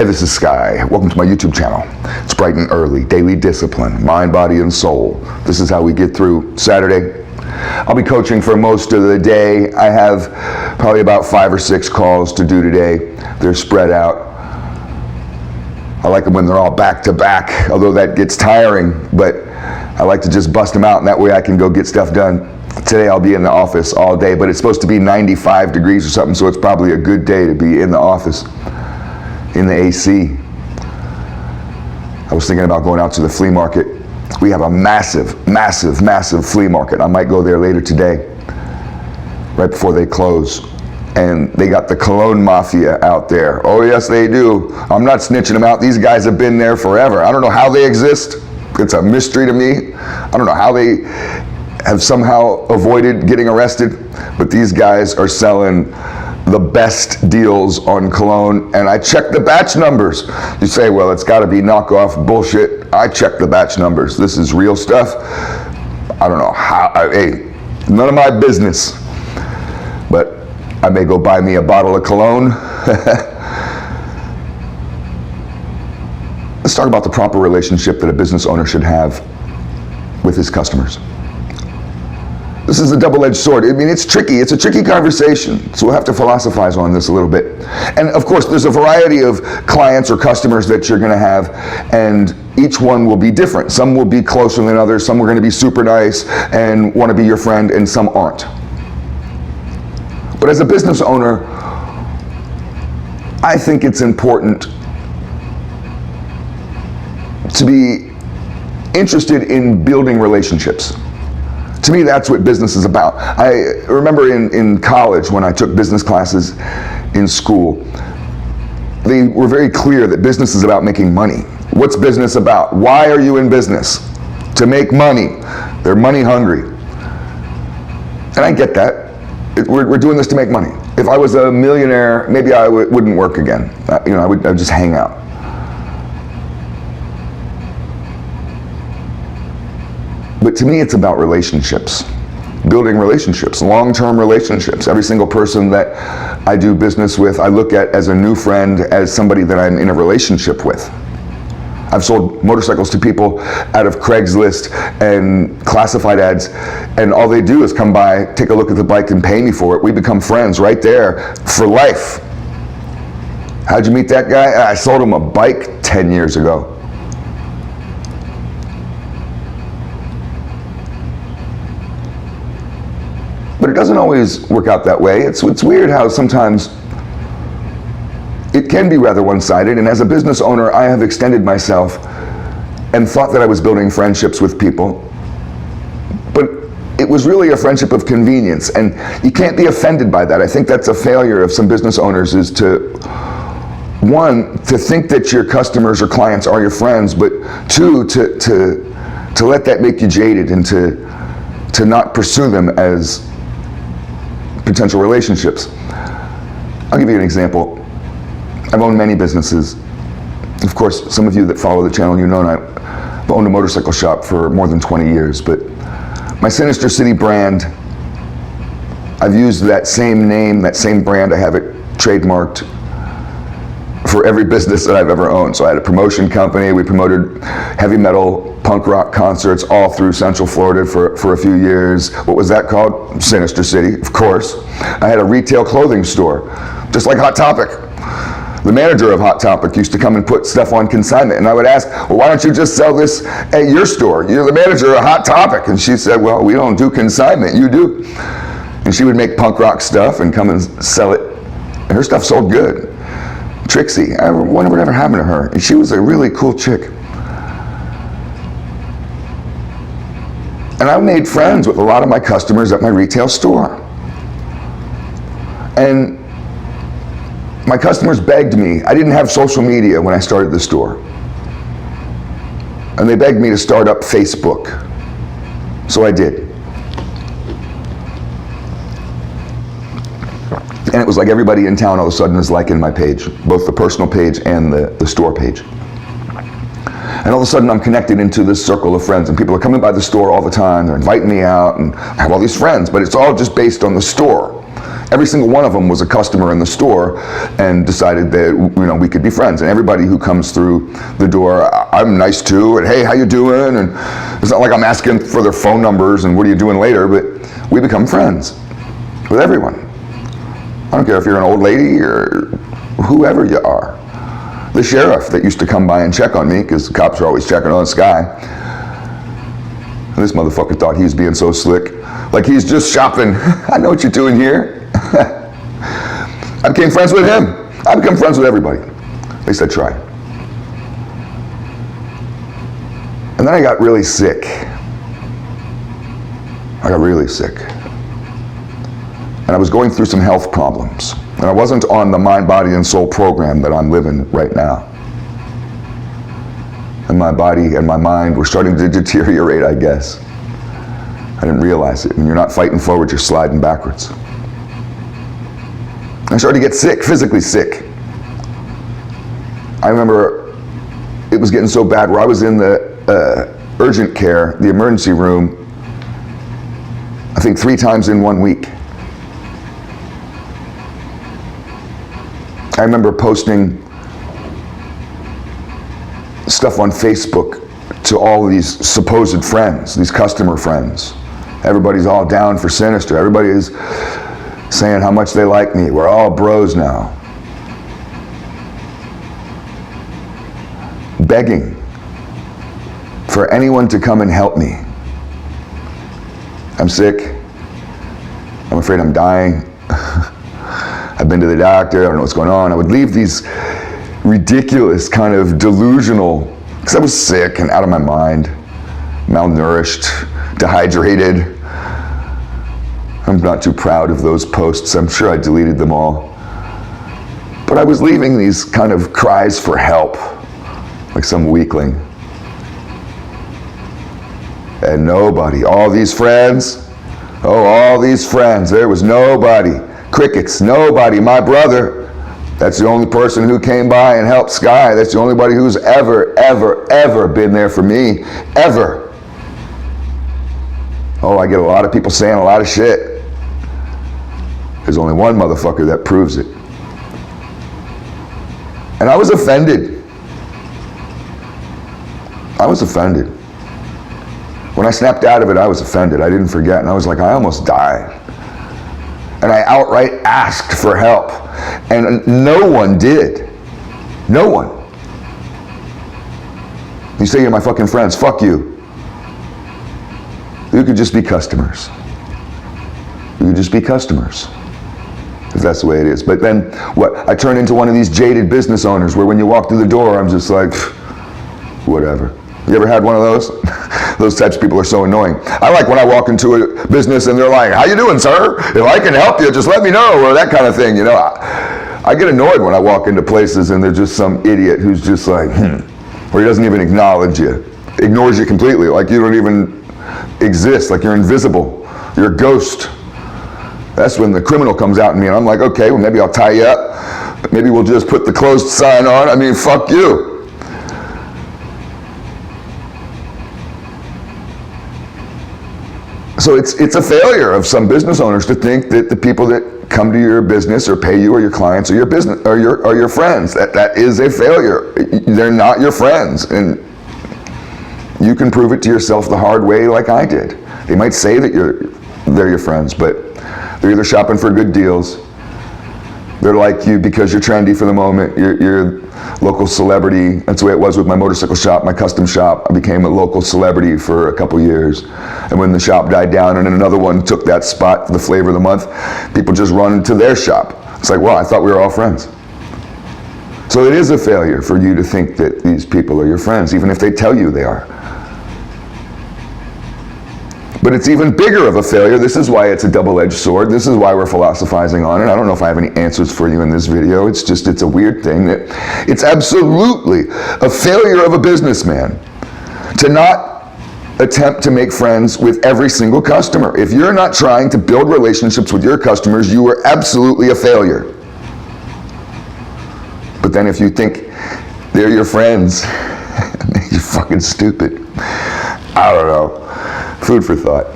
Hey, this is Sky. Welcome to my YouTube channel. It's bright and early, daily discipline, mind, body, and soul. This is how we get through Saturday. I'll be coaching for most of the day. I have probably about 5 or 6 calls to do today. They're spread out. I like them when they're all back to back, although that gets tiring, but I like to just bust them out, and that way I can go get stuff done. Today I'll be in the office all day, but it's supposed to be 95 degrees or something, so it's probably a good day to be in the office, in the AC. I was thinking about going out to the flea market. We have a massive flea market. I might go there later today, right before they close. And they got the Cologne Mafia out there. Oh yes, they do. I'm not snitching them out. These guys have been there forever. I don't know how they exist. It's a mystery to me. I don't know how they have somehow avoided getting arrested, but these guys are selling the best deals on cologne, and I check the batch numbers. You say, well, it's got to be knockoff bullshit. I check the batch numbers. This is real stuff. I don't know how. Hey, none of my business, but I may go buy me a bottle of cologne. Let's talk about the proper relationship that a business owner should have with his customers. This is a double-edged sword. I mean, it's tricky. It's a tricky conversation, so we'll have to philosophize on this a little bit. And of course, there's a variety of clients or customers that you're going to have, and each one will be different. Some will be closer than others. Some are going to be super nice and want to be your friend, and some aren't. But as a business owner, I think it's important to be interested in building relationships. To me, that's what business is about. I remember in college when I took business classes in school, they were very clear that business is about making money. What's business about? Why are you in business? To make money. They're money hungry. And I get that. We're doing this to make money. If I was a millionaire, maybe I wouldn't work again. I would just hang out. But to me, it's about relationships, building relationships, long-term relationships. Every single person that I do business with, I look at as a new friend, as somebody that I'm in a relationship with. I've sold motorcycles to people out of Craigslist and classified ads, and all they do is come by, take a look at the bike, and pay me for it. We become friends right there for life. How'd you meet that guy? I sold him a bike 10 years ago. But it doesn't always work out that way. It's weird how sometimes it can be rather one-sided, and as a business owner, I have extended myself and thought that I was building friendships with people, but it was really a friendship of convenience, and you can't be offended by that. I think that's a failure of some business owners, is to, one, to think that your customers or clients are your friends, but two, to let that make you jaded and to not pursue them as potential relationships. I'll give you an example. I've owned many businesses. Of course, some of you that follow the channel, you know I've owned a motorcycle shop for more than 20 years, but my Sinister City brand, I've used that same name, that same brand, I have it trademarked for every business that I've ever owned. So I had a promotion company. We promoted heavy metal, punk rock concerts all through Central Florida for a few years. What was that called? Sinister City, of course. I had a retail clothing store, just like Hot Topic. The manager of Hot Topic used to come and put stuff on consignment, and I would ask, well, why don't you just sell this at your store? You're the manager of Hot Topic. And she said, well, we don't do consignment, you do. And she would make punk rock stuff and come and sell it. And her stuff sold good. Trixie, whatever ever happened to her? And she was a really cool chick. And I made friends with a lot of my customers at my retail store. And my customers begged me. I didn't have social media when I started the store. And they begged me to start up Facebook. So I did. And it was like everybody in town all of a sudden is liking my page, both the personal page and the store page. And all of a sudden I'm connected into this circle of friends, and people are coming by the store all the time. They're inviting me out, and I have all these friends, but it's all just based on the store. Every single one of them was a customer in the store and decided that, you know, we could be friends. And everybody who comes through the door, I'm nice to, and hey, how you doing? And it's not like I'm asking for their phone numbers and what are you doing later, but we become friends with everyone. I don't care if you're an old lady or whoever you are. The sheriff that used to come by and check on me, because the cops are always checking on Sky. And this motherfucker thought he was being so slick. Like he's just shopping. I know what you're doing here. I became friends with him. I become friends with everybody. At least I try. And then I got really sick. I got really sick. And I was going through some health problems. And I wasn't on the mind, body, and soul program that I'm living right now. And my body and my mind were starting to deteriorate, I guess. I didn't realize it. And you're not fighting forward, you're sliding backwards. I started to get sick, physically sick. I remember it was getting so bad where I was in the urgent care, the emergency room, I think 3 times in 1 week. I remember posting stuff on Facebook to all of these supposed friends, these customer friends. Everybody's all down for Sinister. Everybody is saying how much they like me. We're all bros now. Begging for anyone to come and help me. I'm sick. I'm afraid I'm dying. I've been to the doctor. I don't know what's going on. I would leave these ridiculous kind of delusional, because I was sick and out of my mind, malnourished, dehydrated. I'm not too proud of those posts. I'm sure I deleted them all. But I was leaving these kind of cries for help, like some weakling. And nobody, all these friends, all these friends, there was nobody. Crickets, nobody. My brother, that's the only person who came by and helped Sky. That's the only body who's ever been there for me, ever. Oh, I get a lot of people saying a lot of shit. There's only one motherfucker that proves it. And I was offended. I was offended. When I snapped out of it, I was offended. I didn't forget, and I was like, I almost died. And I outright asked for help. And no one did. No one. You say you're my fucking friends. Fuck you. You could just be customers. You could just be customers. If that's the way it is. But then, what? I turn into one of these jaded business owners where when you walk through the door, I'm just like, whatever. You ever had one of those? Those types of people are so annoying. I like when I walk into a business and they're like, how you doing, sir? If I can help you, just let me know, or that kind of thing, you know. I get annoyed when I walk into places and there's just some idiot who's just like, or he doesn't even acknowledge you. Ignores you completely, like you don't even exist, like you're invisible. You're a ghost. That's when the criminal comes out in me and I'm like, okay, well maybe I'll tie you up. Maybe we'll just put the closed sign on. I mean, fuck you. So it's a failure of some business owners to think that the people that come to your business or pay you or your clients or your business or your friends. That is a failure. They're not your friends, and you can prove it to yourself the hard way, like I did. They might say that they're your friends, but they're either shopping for good deals. They're like you because you're trendy for the moment. You're local celebrity. That's the way it was with my motorcycle shop, my custom shop. I became a local celebrity for a couple years. And when the shop died down and another one took that spot for the flavor of the month, people just run to their shop. It's like, well, I thought we were all friends. So it is a failure for you to think that these people are your friends, even if they tell you they are. But it's even bigger of a failure. This is why it's a double-edged sword. This is why we're philosophizing on it. I don't know if I have any answers for you in this video. It's just, it's a weird thing that it's absolutely a failure of a businessman to not attempt to make friends with every single customer. If you're not trying to build relationships with your customers, you are absolutely a failure. But then if you think they're your friends, you're fucking stupid. I don't know. Food for thought.